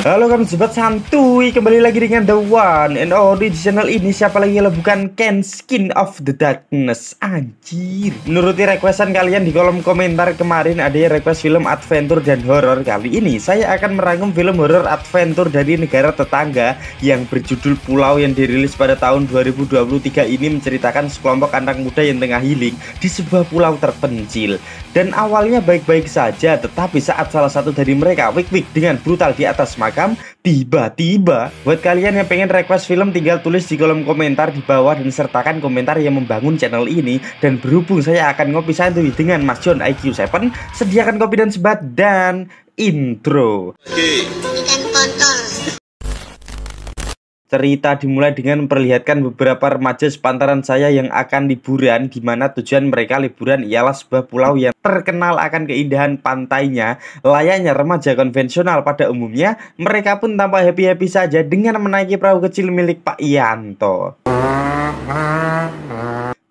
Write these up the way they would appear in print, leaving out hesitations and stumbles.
Halo kamu sobat santuy, kembali lagi dengan the one and only di channel ini. Siapa lagi kalau bukan Ken Skin of the Darkness. Anjir, menuruti requestan kalian di kolom komentar kemarin, ada yang request film adventure dan horror. Kali ini saya akan merangkum film horror adventure dari negara tetangga yang berjudul Pulau, yang dirilis pada tahun 2023. Ini menceritakan sekelompok anak muda yang tengah healing di sebuah pulau terpencil. Dan awalnya baik-baik saja, tetapi saat salah satu dari mereka wik-wik dengan brutal di atas makam, tiba-tiba. Buat kalian yang pengen request film, tinggal tulis di kolom komentar di bawah dan sertakan komentar yang membangun channel ini. Dan berhubung saya akan ngopi santuy dengan Mas John IQ7, sediakan kopi dan sebat dan intro. Ikan kontol. Cerita dimulai dengan memperlihatkan beberapa remaja sepantaran saya yang akan liburan, di mana tujuan mereka liburan ialah sebuah pulau yang terkenal akan keindahan pantainya. Layaknya remaja konvensional pada umumnya, mereka pun tampak happy-happy saja dengan menaiki perahu kecil milik Pak Yanto.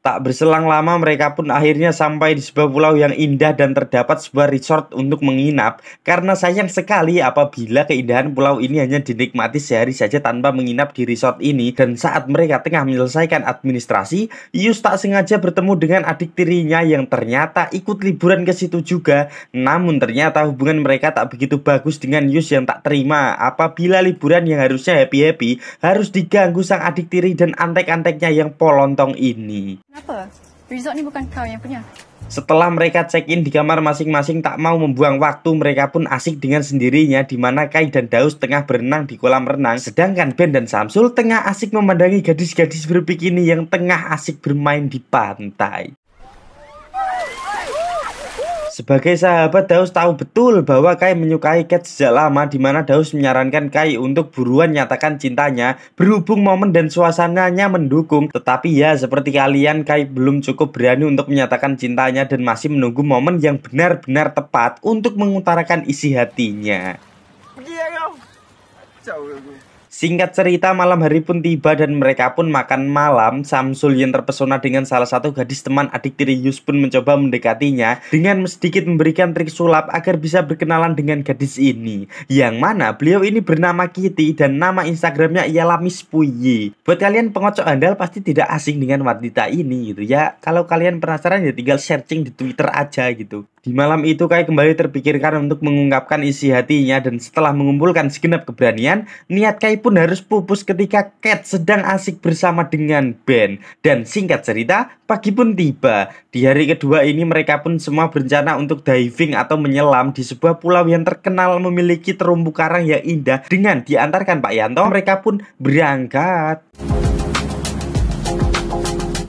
Tak berselang lama mereka pun akhirnya sampai di sebuah pulau yang indah dan terdapat sebuah resort untuk menginap. Karena sayang sekali apabila keindahan pulau ini hanya dinikmati sehari saja tanpa menginap di resort ini. Dan saat mereka tengah menyelesaikan administrasi, Yus tak sengaja bertemu dengan adik tirinya yang ternyata ikut liburan ke situ juga. Namun ternyata hubungan mereka tak begitu bagus dengan Yus yang tak terima apabila liburan yang harusnya happy-happy harus diganggu sang adik tiri dan antek-anteknya yang polontong ini. Kenapa? Resort ni bukan kau yang punya. Setelah mereka check-in di kamar masing-masing, tak mau membuang waktu, mereka pun asik dengan sendirinya, di mana Kai dan Daus tengah berenang di kolam renang, sedangkan Ben dan Samsul tengah asik memandangi gadis-gadis berbikini yang tengah asik bermain di pantai. Sebagai sahabat, Daus tahu betul bahwa Kai menyukai Cat sejak lama, di mana Daus menyarankan Kai untuk buruan nyatakan cintanya berhubung momen dan suasananya mendukung. Tetapi ya seperti kalian, Kai belum cukup berani untuk menyatakan cintanya dan masih menunggu momen yang benar-benar tepat untuk mengutarakan isi hatinya. Singkat cerita, malam hari pun tiba dan mereka pun makan malam. Samsul yang terpesona dengan salah satu gadis teman adik tiri Yus pun mencoba mendekatinya dengan sedikit memberikan trik sulap agar bisa berkenalan dengan gadis ini, yang mana beliau ini bernama Kitty dan nama Instagramnya ialah Miss Puyi. Buat kalian pengocok handal pasti tidak asing dengan wanita ini gitu ya. Kalau kalian penasaran ya tinggal searching di Twitter aja gitu. Di malam itu Kai kembali terpikirkan untuk mengungkapkan isi hatinya, dan setelah mengumpulkan segenap keberanian, niat Kai pun harus pupus ketika Cat sedang asik bersama dengan Ben. Dan singkat cerita, pagi pun tiba. Di hari kedua ini mereka pun semua berencana untuk diving atau menyelam di sebuah pulau yang terkenal memiliki terumbu karang yang indah. Dengan diantarkan Pak Yanto, mereka pun berangkat.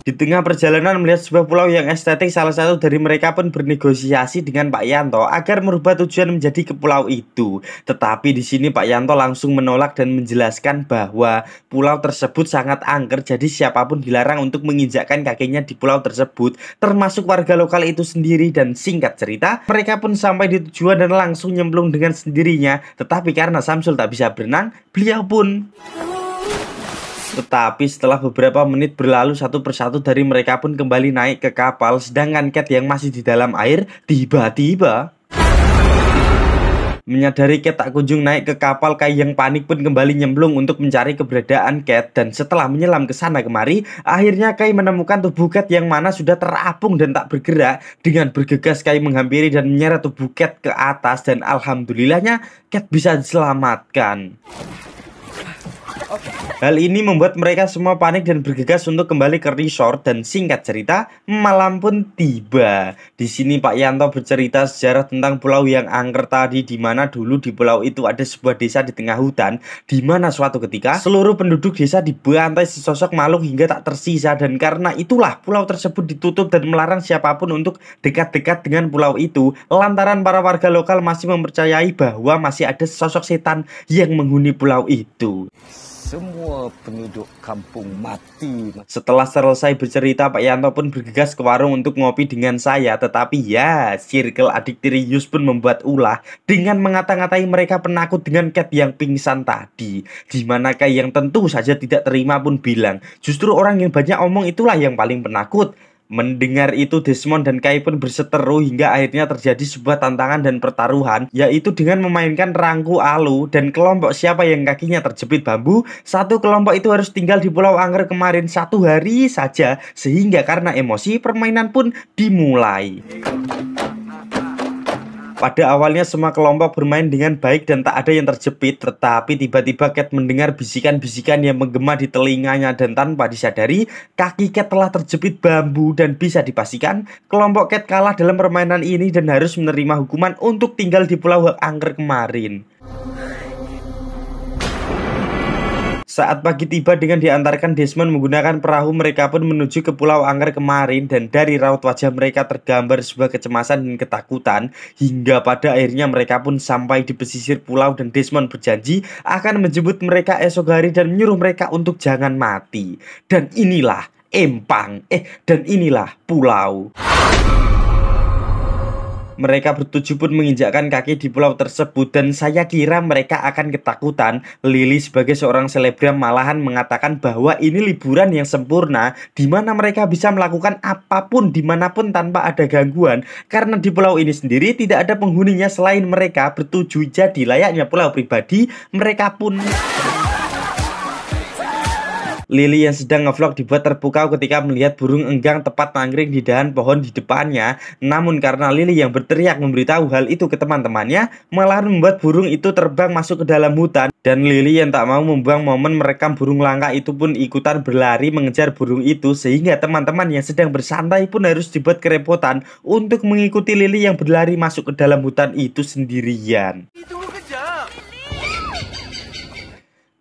Di tengah perjalanan melihat sebuah pulau yang estetik, salah satu dari mereka pun bernegosiasi dengan Pak Yanto agar merubah tujuan menjadi ke pulau itu. Tetapi di sini Pak Yanto langsung menolak dan menjelaskan bahwa pulau tersebut sangat angker, jadi siapapun dilarang untuk menginjakkan kakinya di pulau tersebut, termasuk warga lokal itu sendiri. Dan singkat cerita, mereka pun sampai di tujuan dan langsung nyemplung dengan sendirinya. Tetapi karena Samsul tak bisa berenang, beliau pun... Tetapi setelah beberapa menit berlalu, satu persatu dari mereka pun kembali naik ke kapal, sedangkan Cat yang masih di dalam air tiba-tiba menyadari Cat tak kunjung naik ke kapal. Kai yang panik pun kembali nyemplung untuk mencari keberadaan Cat, dan setelah menyelam ke sana kemari, akhirnya Kai menemukan tubuh Cat yang mana sudah terapung dan tak bergerak. Dengan bergegas Kai menghampiri dan menyeret tubuh Cat ke atas, dan alhamdulillahnya Cat bisa diselamatkan. Hal ini membuat mereka semua panik dan bergegas untuk kembali ke resort, dan singkat cerita, malam pun tiba. Di sini Pak Yanto bercerita sejarah tentang pulau yang angker tadi, di mana dulu di pulau itu ada sebuah desa di tengah hutan, di mana suatu ketika seluruh penduduk desa dibantai sesosok makhluk hingga tak tersisa, dan karena itulah pulau tersebut ditutup dan melarang siapapun untuk dekat-dekat dengan pulau itu, lantaran para warga lokal masih mempercayai bahwa masih ada sosok setan yang menghuni pulau itu. Semua penduduk kampung mati. Setelah selesai bercerita, Pak Yanto pun bergegas ke warung untuk ngopi dengan saya. Tetapi ya, circle adik tiri Yus pun membuat ulah dengan mengata-ngatai mereka penakut dengan Cat yang pingsan tadi. Dimana Kai yang tentu saja tidak terima pun bilang, justru orang yang banyak omong itulah yang paling penakut. Mendengar itu Desmond dan Kai pun berseteru hingga akhirnya terjadi sebuah tantangan dan pertaruhan, yaitu dengan memainkan rangku alu dan kelompok siapa yang kakinya terjepit bambu, satu kelompok itu harus tinggal di Pulau Angger Kemarin 1 hari saja, sehingga karena emosi permainan pun dimulai. Pada awalnya semua kelompok bermain dengan baik dan tak ada yang terjepit, tetapi tiba-tiba Cat mendengar bisikan-bisikan yang menggema di telinganya dan tanpa disadari, kaki Cat telah terjepit bambu dan bisa dipastikan kelompok Cat kalah dalam permainan ini dan harus menerima hukuman untuk tinggal di Pulau Angger Kemarin. Saat pagi tiba dengan diantarkan Desmond menggunakan perahu, mereka pun menuju ke Pulau Angger Kemarin dan dari raut wajah mereka tergambar sebuah kecemasan dan ketakutan hingga pada akhirnya mereka pun sampai di pesisir pulau dan Desmond berjanji akan menjemput mereka esok hari dan menyuruh mereka untuk jangan mati. Dan inilah empang, dan inilah pulau. Mereka bertujuh pun menginjakkan kaki di pulau tersebut dan saya kira mereka akan ketakutan. Lily sebagai seorang selebgram malahan mengatakan bahwa ini liburan yang sempurna di mana mereka bisa melakukan apapun dimanapun tanpa ada gangguan, karena di pulau ini sendiri tidak ada penghuninya selain mereka bertujuh. Jadi layaknya pulau pribadi mereka pun. Lily yang sedang ngevlog dibuat terpukau ketika melihat burung enggang tepat mangkring di dahan pohon di depannya. Namun karena Lily yang berteriak memberitahu hal itu ke teman-temannya, malahan membuat burung itu terbang masuk ke dalam hutan. Dan Lily yang tak mau membuang momen merekam burung langka itu pun ikutan berlari mengejar burung itu, sehingga teman-teman yang sedang bersantai pun harus dibuat kerepotan untuk mengikuti Lily yang berlari masuk ke dalam hutan itu sendirian.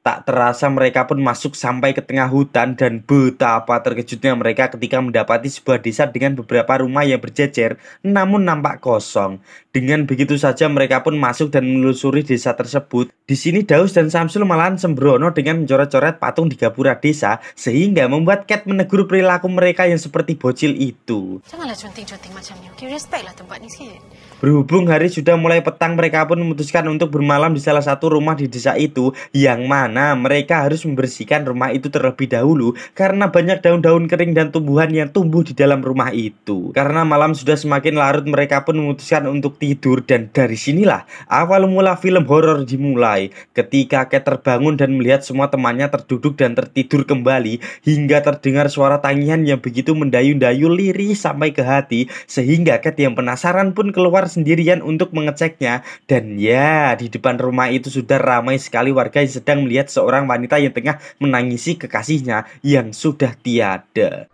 Tak terasa mereka pun masuk sampai ke tengah hutan dan betapa terkejutnya mereka ketika mendapati sebuah desa dengan beberapa rumah yang berjejer namun nampak kosong. Dengan begitu saja mereka pun masuk dan menelusuri desa tersebut. Di sini Daus dan Samsul malahan sembrono dengan mencoret-coret patung di gapura desa sehingga membuat Cat menegur perilaku mereka yang seperti bocil itu. Janganlah cunting-cunting macam ni. Okay, respect lah tempat ni sikit. Berhubung hari sudah mulai petang, mereka pun memutuskan untuk bermalam di salah satu rumah di desa itu, yang mana mereka harus membersihkan rumah itu terlebih dahulu karena banyak daun-daun kering dan tumbuhan yang tumbuh di dalam rumah itu. Karena malam sudah semakin larut, mereka pun memutuskan untuk tidur dan dari sinilah awal mula film horor dimulai. Ketika Cat terbangun dan melihat semua temannya terduduk dan tertidur kembali hingga terdengar suara tangian yang begitu mendayu-dayu lirih sampai ke hati, sehingga Cat yang penasaran pun keluar sendirian untuk mengeceknya. Dan ya, di depan rumah itu sudah ramai sekali warga yang sedang melihat seorang wanita yang tengah menangisi kekasihnya yang sudah tiada.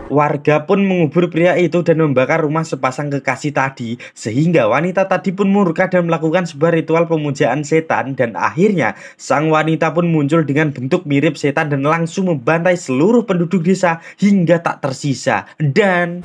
Warga pun mengubur pria itu dan membakar rumah sepasang kekasih tadi, sehingga wanita tadi pun murka dan melakukan sebuah ritual pemujaan setan. Dan akhirnya sang wanita pun muncul dengan bentuk mirip setan dan langsung membantai seluruh penduduk desa hingga tak tersisa. Dan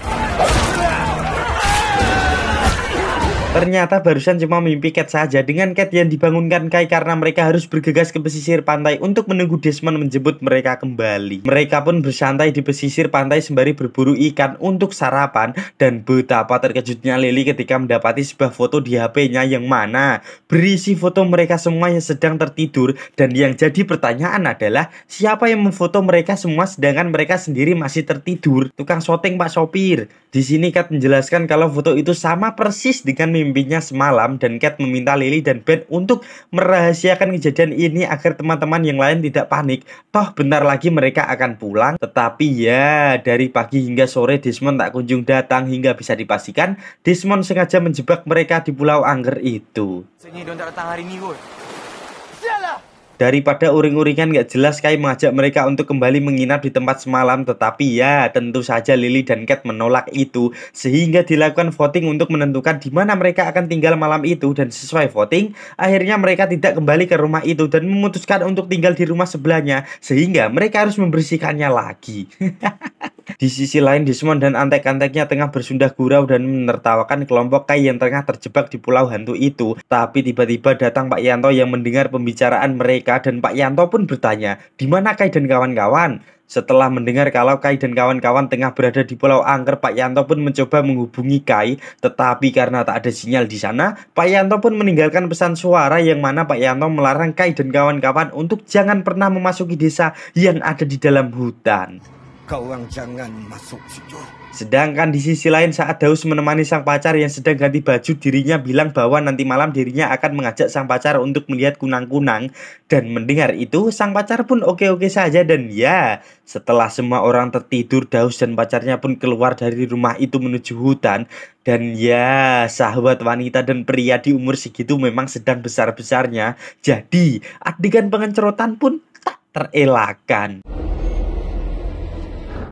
ternyata barusan cuma mimpi Cat saja, dengan Cat yang dibangunkan Kai karena mereka harus bergegas ke pesisir pantai untuk menunggu Desmond menjemput mereka kembali. Mereka pun bersantai di pesisir pantai sembari berburu ikan untuk sarapan. Dan betapa terkejutnya Lily ketika mendapati sebuah foto di HP-nya yang mana berisi foto mereka semua yang sedang tertidur. Dan yang jadi pertanyaan adalah siapa yang memfoto mereka semua sedangkan mereka sendiri masih tertidur? Tukang syuting Pak Sopir. Di sini Cat menjelaskan kalau foto itu sama persis dengan mimpinya semalam dan Cat meminta Lily dan Ben untuk merahasiakan kejadian ini agar teman-teman yang lain tidak panik. Toh bentar lagi mereka akan pulang. Tetapi ya, dari pagi hingga sore Desmond tak kunjung datang hingga bisa dipastikan Desmond sengaja menjebak mereka di Pulau Angger itu. Daripada uring-uringan gak jelas, Kai mengajak mereka untuk kembali menginap di tempat semalam. Tetapi ya, tentu saja Lily dan Cat menolak itu, sehingga dilakukan voting untuk menentukan di mana mereka akan tinggal malam itu. Dan sesuai voting, akhirnya mereka tidak kembali ke rumah itu dan memutuskan untuk tinggal di rumah sebelahnya, sehingga mereka harus membersihkannya lagi. Di sisi lain, Desmond dan antek-anteknya tengah bersundah gurau dan menertawakan kelompok Kai yang tengah terjebak di pulau hantu itu. Tapi tiba-tiba datang Pak Yanto yang mendengar pembicaraan mereka, dan Pak Yanto pun bertanya, "Di mana Kai dan kawan-kawan?" Setelah mendengar kalau Kai dan kawan-kawan tengah berada di Pulau Angger, Pak Yanto pun mencoba menghubungi Kai. Tetapi karena tak ada sinyal di sana, Pak Yanto pun meninggalkan pesan suara yang mana Pak Yanto melarang Kai dan kawan-kawan untuk jangan pernah memasuki desa yang ada di dalam hutan. kau orang jangan masuk situ. Sedangkan di sisi lain saat Daus menemani sang pacar yang sedang ganti baju, dirinya bilang bahwa nanti malam dirinya akan mengajak sang pacar untuk melihat kunang-kunang. Dan mendengar itu sang pacar pun oke-oke saja. Dan ya, setelah semua orang tertidur, Daus dan pacarnya pun keluar dari rumah itu menuju hutan. Dan ya, sahabat wanita dan pria di umur segitu memang sedang besar-besarnya. Jadi adegan pengencerotan pun tak terelakkan.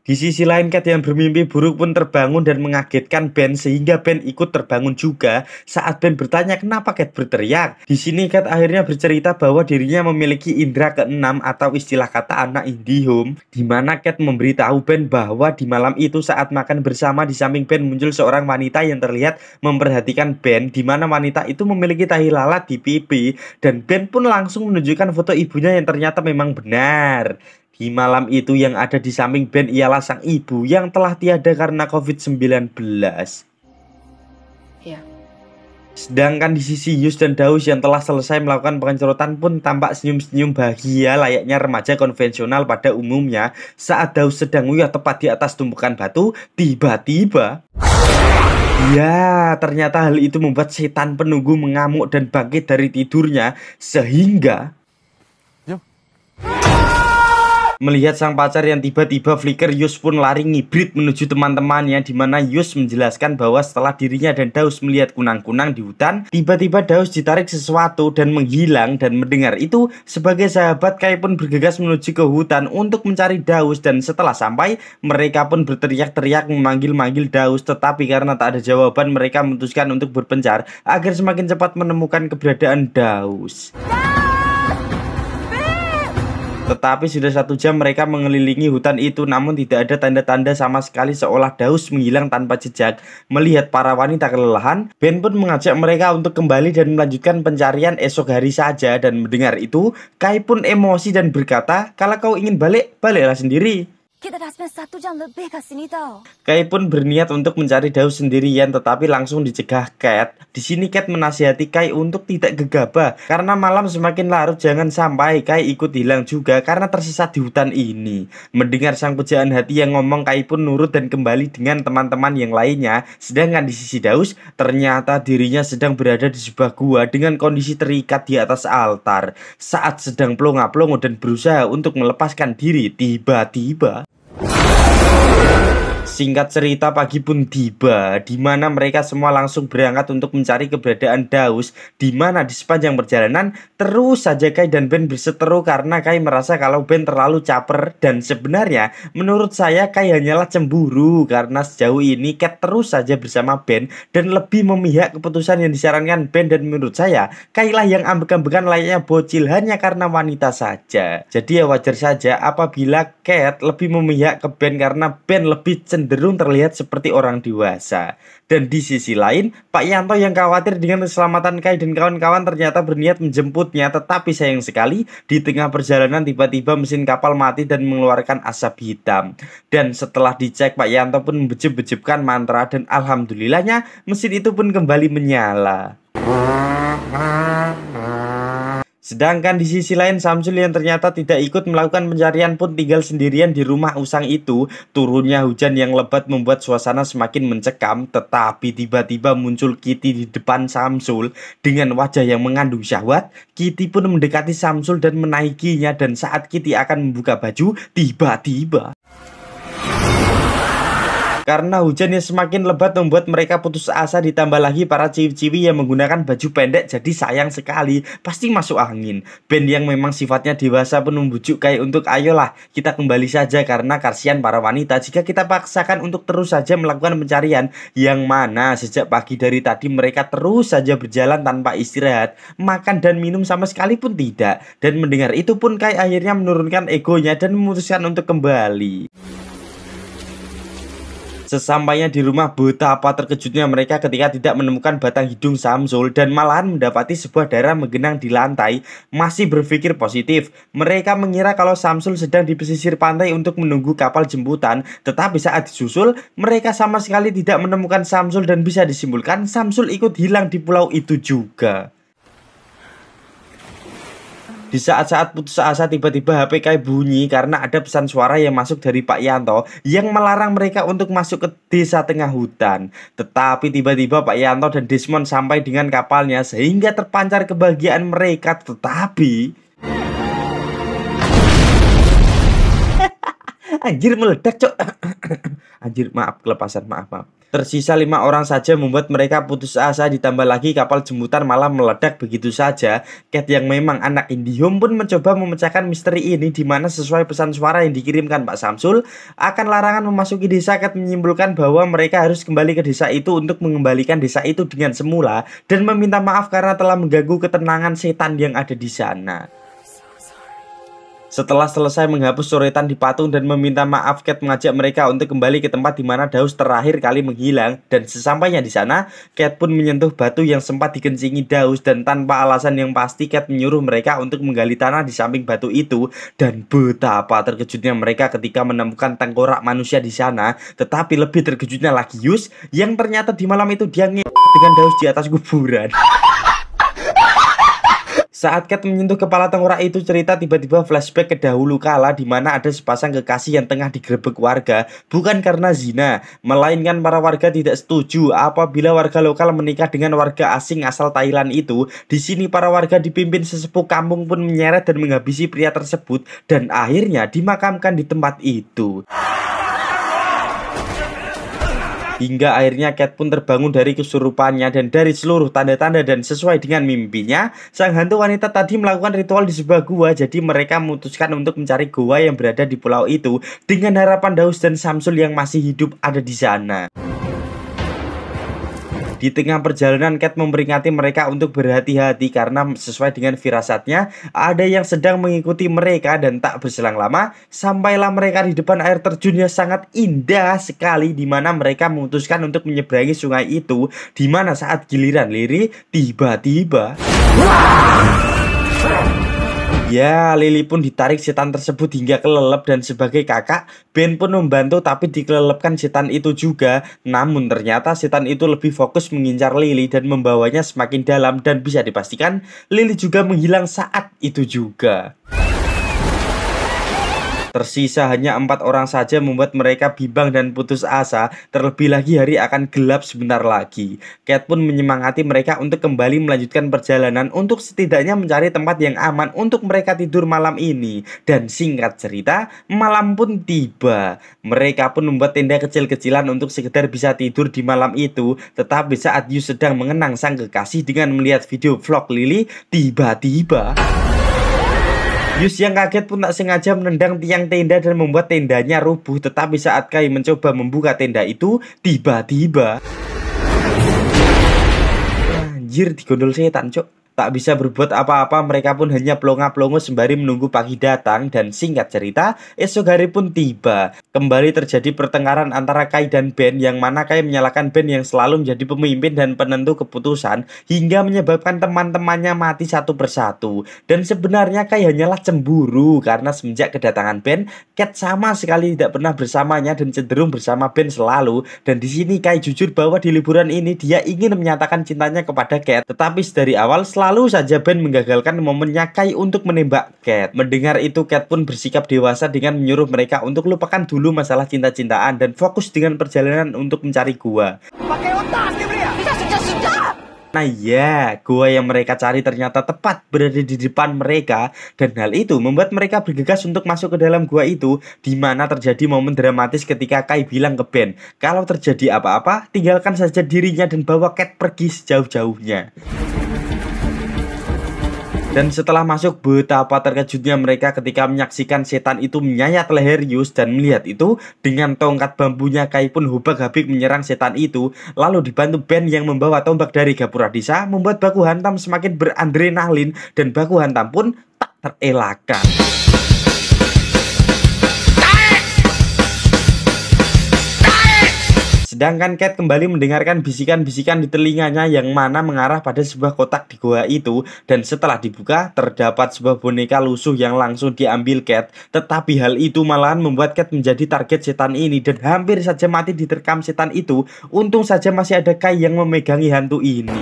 Di sisi lain, Cat yang bermimpi buruk pun terbangun dan mengagetkan Ben sehingga Ben ikut terbangun juga. Saat Ben bertanya kenapa Cat berteriak, di sini Cat akhirnya bercerita bahwa dirinya memiliki indera keenam atau istilah kata anak IndiHome, di mana Cat memberitahu Ben bahwa di malam itu saat makan bersama di samping Ben muncul seorang wanita yang terlihat memperhatikan Ben, di mana wanita itu memiliki tahi lalat di pipi, dan Ben pun langsung menunjukkan foto ibunya yang ternyata memang benar. Di malam itu yang ada di samping Ben ialah sang ibu yang telah tiada karena COVID-19. Ya. Sedangkan di sisi Yus dan Daus yang telah selesai melakukan pengencerotan pun tampak senyum-senyum bahagia layaknya remaja konvensional pada umumnya. Saat Daus sedang nguyah tepat di atas tumpukan batu, tiba-tiba ya, ternyata hal itu membuat setan penunggu mengamuk dan bangkit dari tidurnya, sehingga melihat sang pacar yang tiba-tiba flicker, Yus pun lari ngibrit menuju teman-temannya, di mana Yus menjelaskan bahwa setelah dirinya dan Daus melihat kunang-kunang di hutan, tiba-tiba Daus ditarik sesuatu dan menghilang. Dan mendengar itu, sebagai sahabat Kai pun bergegas menuju ke hutan untuk mencari Daus. Dan setelah sampai, mereka pun berteriak-teriak memanggil-manggil Daus, tetapi karena tak ada jawaban, mereka memutuskan untuk berpencar agar semakin cepat menemukan keberadaan Daus. Tetapi sudah 1 jam mereka mengelilingi hutan itu, namun tidak ada tanda-tanda sama sekali, seolah Daus menghilang tanpa jejak. Melihat para wanita kelelahan, Ben pun mengajak mereka untuk kembali dan melanjutkan pencarian esok hari saja. Dan mendengar itu, Kai pun emosi dan berkata, kalau kau ingin balik, baliklah sendiri. Kita dah spend 1 jam lebih kat sini tau. Kai pun berniat untuk mencari Daus sendirian, tetapi langsung dicegah Cat. Di sini Cat menasihati Kai untuk tidak gegabah, karena malam semakin larut jangan sampai Kai ikut hilang juga karena tersesat di hutan ini. Mendengar sang pujaan hati yang ngomong, Kai pun nurut dan kembali dengan teman-teman yang lainnya. Sedangkan di sisi Daus, ternyata dirinya sedang berada di sebuah gua dengan kondisi terikat di atas altar. Saat sedang plonga-plongo dan berusaha untuk melepaskan diri, tiba-tiba singkat cerita pagi pun tiba, di mana mereka semua langsung berangkat untuk mencari keberadaan Daus, di mana di sepanjang perjalanan terus saja Kai dan Ben berseteru karena Kai merasa kalau Ben terlalu caper. Dan sebenarnya menurut saya Kai hanyalah cemburu karena sejauh ini Cat terus saja bersama Ben dan lebih memihak keputusan yang disarankan Ben. Dan menurut saya Kai lah yang ambek-ambekan layaknya bocil hanya karena wanita saja. Jadi ya wajar saja apabila Cat lebih memihak ke Ben karena Ben lebih cenderung terlihat seperti orang dewasa. Dan di sisi lain, Pak Yanto yang khawatir dengan keselamatan Kai dan kawan-kawan ternyata berniat menjemputnya. Tetapi sayang sekali, di tengah perjalanan tiba-tiba mesin kapal mati dan mengeluarkan asap hitam. Dan setelah dicek, Pak Yanto pun membejep-bejepkan mantra dan alhamdulillahnya mesin itu pun kembali menyala. Sedangkan di sisi lain, Samsul yang ternyata tidak ikut melakukan pencarian pun tinggal sendirian di rumah usang itu. Turunnya hujan yang lebat membuat suasana semakin mencekam, tetapi tiba-tiba muncul Kitty di depan Samsul. Dengan wajah yang mengandung syahwat, Kitty pun mendekati Samsul dan menaikinya. Dan saat Kitty akan membuka baju, tiba-tiba karena hujan yang semakin lebat membuat mereka putus asa, ditambah lagi para ciwi-ciwi yang menggunakan baju pendek, jadi sayang sekali, pasti masuk angin. Ben yang memang sifatnya dewasa pun membujuk Kai untuk ayolah kita kembali saja karena kasihan para wanita jika kita paksakan untuk terus saja melakukan pencarian, yang mana sejak pagi dari tadi mereka terus saja berjalan tanpa istirahat, makan dan minum sama sekali pun tidak. Dan mendengar itu pun Kai akhirnya menurunkan egonya dan memutuskan untuk kembali. Sesampainya di rumah, betapa terkejutnya mereka ketika tidak menemukan batang hidung Samsul dan malahan mendapati sebuah darah menggenang di lantai. Masih berpikir positif, mereka mengira kalau Samsul sedang di pesisir pantai untuk menunggu kapal jemputan. Tetapi saat disusul, mereka sama sekali tidak menemukan Samsul dan bisa disimpulkan Samsul ikut hilang di pulau itu juga. Di saat-saat putus asa tiba-tiba HP Kai bunyi karena ada pesan suara yang masuk dari Pak Yanto yang melarang mereka untuk masuk ke desa tengah hutan. Tetapi tiba-tiba Pak Yanto dan Desmond sampai dengan kapalnya sehingga terpancar kebahagiaan mereka. Tetapi anjir meledak cok. Anjir maaf kelepasan maaf. Tersisa 5 orang saja membuat mereka putus asa, ditambah lagi kapal jemputan malah meledak begitu saja. Cat yang memang anak IndiHome pun mencoba memecahkan misteri ini, di mana sesuai pesan suara yang dikirimkan Pak Samsul akan larangan memasuki desa. Cat menyimpulkan bahwa mereka harus kembali ke desa itu untuk mengembalikan desa itu dengan semula dan meminta maaf karena telah mengganggu ketenangan setan yang ada di sana. Setelah selesai menghapus coretan di patung dan meminta maaf, Cat mengajak mereka untuk kembali ke tempat di mana Daus terakhir kali menghilang. Dan sesampainya di sana, Cat pun menyentuh batu yang sempat dikencingi Daus, dan tanpa alasan yang pasti Cat menyuruh mereka untuk menggali tanah di samping batu itu. Dan betapa terkejutnya mereka ketika menemukan tengkorak manusia di sana. Tetapi lebih terkejutnya lagi Yus, yang ternyata di malam itu dia dengan Daus di atas kuburan. Saat Cat menyentuh kepala tengkorak itu, cerita tiba-tiba flashback ke dahulu kala di mana ada sepasang kekasih yang tengah digerebek warga, bukan karena zina, melainkan para warga tidak setuju apabila warga lokal menikah dengan warga asing asal Thailand itu. Di sini para warga dipimpin sesepuh kampung pun menyeret dan menghabisi pria tersebut dan akhirnya dimakamkan di tempat itu. Hingga akhirnya Cat pun terbangun dari kesurupannya dan dari seluruh tanda-tanda dan sesuai dengan mimpinya, sang hantu wanita tadi melakukan ritual di sebuah gua. Jadi mereka memutuskan untuk mencari gua yang berada di pulau itu dengan harapan Daus dan Samsul yang masih hidup ada di sana. Di tengah perjalanan, Cat memperingati mereka untuk berhati-hati karena sesuai dengan firasatnya ada yang sedang mengikuti mereka. Dan tak berselang lama sampailah mereka di depan air terjun yang sangat indah sekali, di mana mereka memutuskan untuk menyeberangi sungai itu. Di mana saat giliran Lily tiba-tiba ya, Lily pun ditarik setan tersebut hingga kelelep, dan sebagai kakak, Ben pun membantu tapi dikelelepkan setan itu juga. Namun ternyata setan itu lebih fokus mengincar Lily dan membawanya semakin dalam, dan bisa dipastikan Lily juga menghilang saat itu juga. Tersisa hanya 4 orang saja membuat mereka bimbang dan putus asa. Terlebih lagi hari akan gelap sebentar lagi. Cat pun menyemangati mereka untuk kembali melanjutkan perjalanan untuk setidaknya mencari tempat yang aman untuk mereka tidur malam ini. Dan singkat cerita, malam pun tiba. Mereka pun membuat tenda kecil-kecilan untuk sekedar bisa tidur di malam itu. Tetapi saat Yu sedang mengenang sang kekasih dengan melihat video vlog Lily, tiba-tiba Yus yang kaget pun tak sengaja menendang tiang tenda dan membuat tendanya rubuh. Tetapi saat Kai mencoba membuka tenda itu, tiba-tiba anjir digondol setan cok. Tak bisa berbuat apa-apa, mereka pun hanya pelongo-pelongo sembari menunggu pagi datang. Dan singkat cerita, esok hari pun tiba. Kembali terjadi pertengkaran antara Kai dan Ben, yang mana Kai menyalahkan Ben yang selalu menjadi pemimpin dan penentu keputusan, hingga menyebabkan teman-temannya mati satu persatu. Dan sebenarnya Kai hanyalah cemburu karena semenjak kedatangan Ben, Cat sama sekali tidak pernah bersamanya dan cenderung bersama Ben selalu. Dan di sini Kai jujur bahwa di liburan ini dia ingin menyatakan cintanya kepada Cat, tetapi dari awal selalu saja Ben menggagalkan momennya Kai untuk menembak Cat. Mendengar itu, Cat pun bersikap dewasa dengan menyuruh mereka untuk lupakan dulu masalah cinta-cintaan dan fokus dengan perjalanan untuk mencari gua. Pakai otak dia pria. Nah ya, gua yang mereka cari ternyata tepat berada di depan mereka, dan hal itu membuat mereka bergegas untuk masuk ke dalam gua itu, di mana terjadi momen dramatis ketika Kai bilang ke Ben, kalau terjadi apa-apa, tinggalkan saja dirinya dan bawa Cat pergi sejauh-jauhnya. Dan setelah masuk, betapa terkejutnya mereka ketika menyaksikan setan itu menyayat leher Yus. Dan melihat itu, dengan tongkat bambunya Kai pun hubak-habik menyerang setan itu. Lalu dibantu Ben yang membawa tombak dari gapura desa, membuat baku hantam semakin beradrenalin. Dan baku hantam pun tak terelakkan. Sedangkan Cat kembali mendengarkan bisikan-bisikan di telinganya yang mana mengarah pada sebuah kotak di goa itu. Dan setelah dibuka, terdapat sebuah boneka lusuh yang langsung diambil Cat. Tetapi hal itu malahan membuat Cat menjadi target setan ini dan hampir saja mati diterkam setan itu. Untung saja masih ada Kai yang memegangi hantu ini.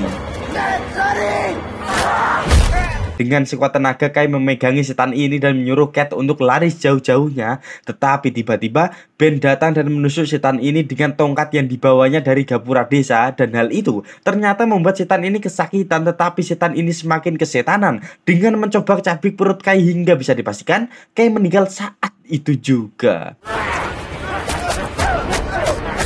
Dengan sekuat tenaga Kai memegangi setan ini dan menyuruh Cat untuk lari jauh-jauhnya. Tetapi tiba-tiba Ben datang dan menusuk setan ini dengan tongkat yang dibawanya dari gapura desa. Dan hal itu ternyata membuat setan ini kesakitan. Tetapi setan ini semakin kesetanan dengan mencoba cabik perut Kai hingga bisa dipastikan Kai meninggal saat itu juga.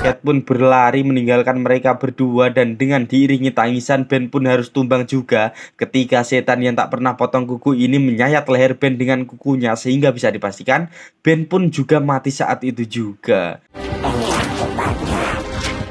Cat pun berlari meninggalkan mereka berdua dan dengan diiringi tangisan Ben pun harus tumbang juga ketika setan yang tak pernah potong kuku ini menyayat leher Ben dengan kukunya sehingga bisa dipastikan Ben pun juga mati saat itu juga.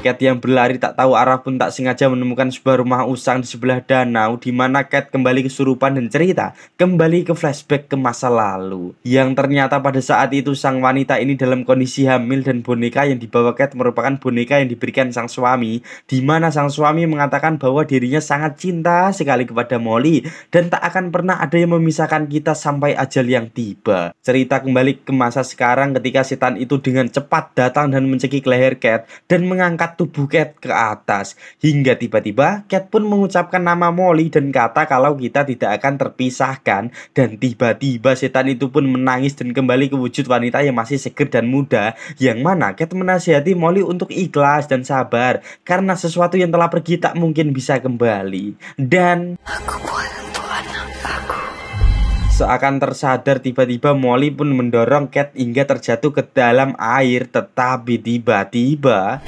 Cat yang berlari tak tahu arah pun tak sengaja menemukan sebuah rumah usang di sebelah danau di mana Cat kembali kesurupan dan cerita kembali ke flashback ke masa lalu. Yang ternyata pada saat itu sang wanita ini dalam kondisi hamil dan boneka yang dibawa Cat merupakan boneka yang diberikan sang suami, di mana sang suami mengatakan bahwa dirinya sangat cinta sekali kepada Molly dan tak akan pernah ada yang memisahkan kita sampai ajal yang tiba. Cerita kembali ke masa sekarang ketika setan itu dengan cepat datang dan mencekik leher Cat dan mengangkat tubuh Cat ke atas hingga tiba-tiba Cat pun mengucapkan nama Molly dan kata kalau kita tidak akan terpisahkan. Dan tiba-tiba setan itu pun menangis dan kembali ke wujud wanita yang masih seger dan muda, yang mana Cat menasihati Molly untuk ikhlas dan sabar karena sesuatu yang telah pergi tak mungkin bisa kembali. Dan seakan tersadar tiba-tiba Molly pun mendorong Cat hingga terjatuh ke dalam air. Tetapi tiba-tiba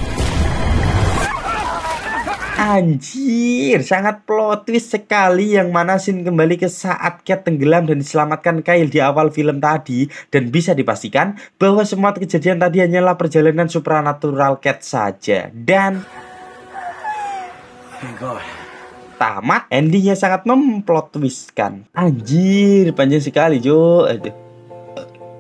anjir, sangat plot twist sekali, yang mana scene kembali ke saat Cat tenggelam dan diselamatkan Kyle di awal film tadi. Dan bisa dipastikan bahwa semua kejadian tadi hanyalah perjalanan supranatural Cat saja. Dan tamat, endingnya sangat memplot twistkan. Anjir, panjang sekali Jo.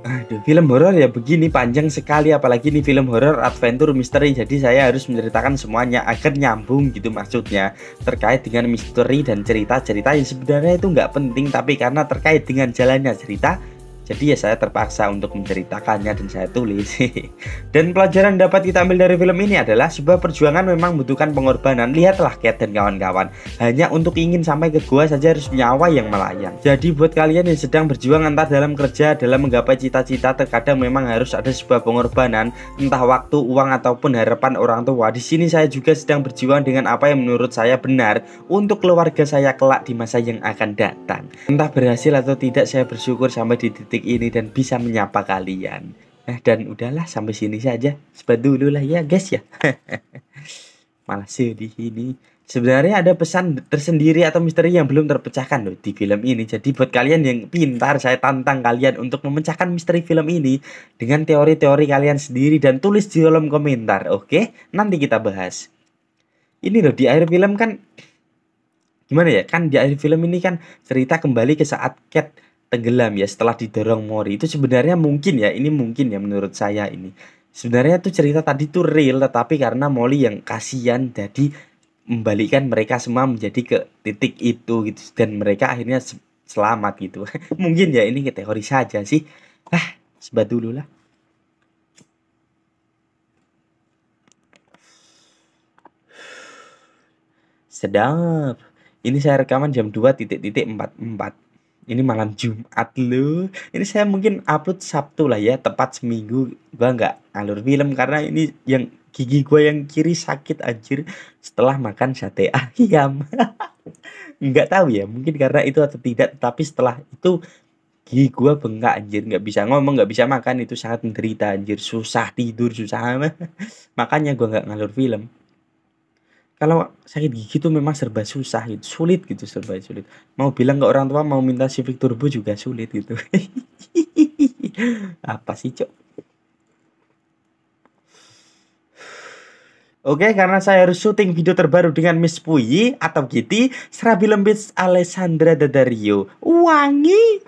Aduh, film horor ya begini, panjang sekali, apalagi ini film horor adventure misteri. Jadi saya harus menceritakan semuanya agar nyambung gitu, maksudnya terkait dengan misteri dan cerita-cerita yang sebenarnya itu nggak penting, tapi karena terkait dengan jalannya cerita, jadi ya saya terpaksa untuk menceritakannya dan saya tulis. Dan pelajaran dapat kita ambil dari film ini adalah sebuah perjuangan memang membutuhkan pengorbanan. Lihatlah Cat dan kawan-kawan, hanya untuk ingin sampai ke gua saja harus nyawa yang melayang. Jadi buat kalian yang sedang berjuang entah dalam kerja, dalam menggapai cita-cita, terkadang memang harus ada sebuah pengorbanan, entah waktu, uang ataupun harapan orang tua. Di sini saya juga sedang berjuang dengan apa yang menurut saya benar untuk keluarga saya kelak di masa yang akan datang. Entah berhasil atau tidak, saya bersyukur sampai di titik ini dan bisa menyapa kalian. Dan udahlah, sampai sini saja. Sebat dulu lah ya guys ya. Malah sedih ini. Sebenarnya ada pesan tersendiri atau misteri yang belum terpecahkan loh di film ini. Jadi buat kalian yang pintar, saya tantang kalian untuk memecahkan misteri film ini dengan teori-teori kalian sendiri dan tulis di kolom komentar. Oke, nanti kita bahas. Ini loh, di akhir film kan gimana ya, kan di akhir film ini kan cerita kembali ke saat Cat tenggelam ya setelah didorong Mori. Itu sebenarnya mungkin ya, ini mungkin ya menurut saya ini. Sebenarnya tuh cerita tadi tuh real, tetapi karena Molly yang kasihan jadi membalikkan mereka semua menjadi ke titik itu gitu, dan mereka akhirnya selamat gitu. Mungkin ya ini teori saja sih. Sebat dulu lah. Sedap. Ini saya rekaman jam 2:44. Ini malam Jumat loh. Ini saya mungkin upload Sabtu lah ya, tepat seminggu gua nggak alur film karena ini yang gigi gua yang kiri sakit anjir setelah makan sate ayam. Nggak tahu ya, mungkin karena itu atau tidak, tapi setelah itu gigi gua bengkak anjir, nggak bisa ngomong, nggak bisa makan, itu sangat menderita anjir, susah tidur, susah. Makanya gua nggak ngalur film. Kalau sakit gigi tuh memang serba susah gitu, sulit gitu, serba sulit. Mau bilang ke orang tua mau minta Civic Turbo juga sulit gitu. Apa sih cok? Oke, karena saya harus syuting video terbaru dengan Miss Puyi atau Kitty Serabi Lembit Alessandra Daddario. Wangi.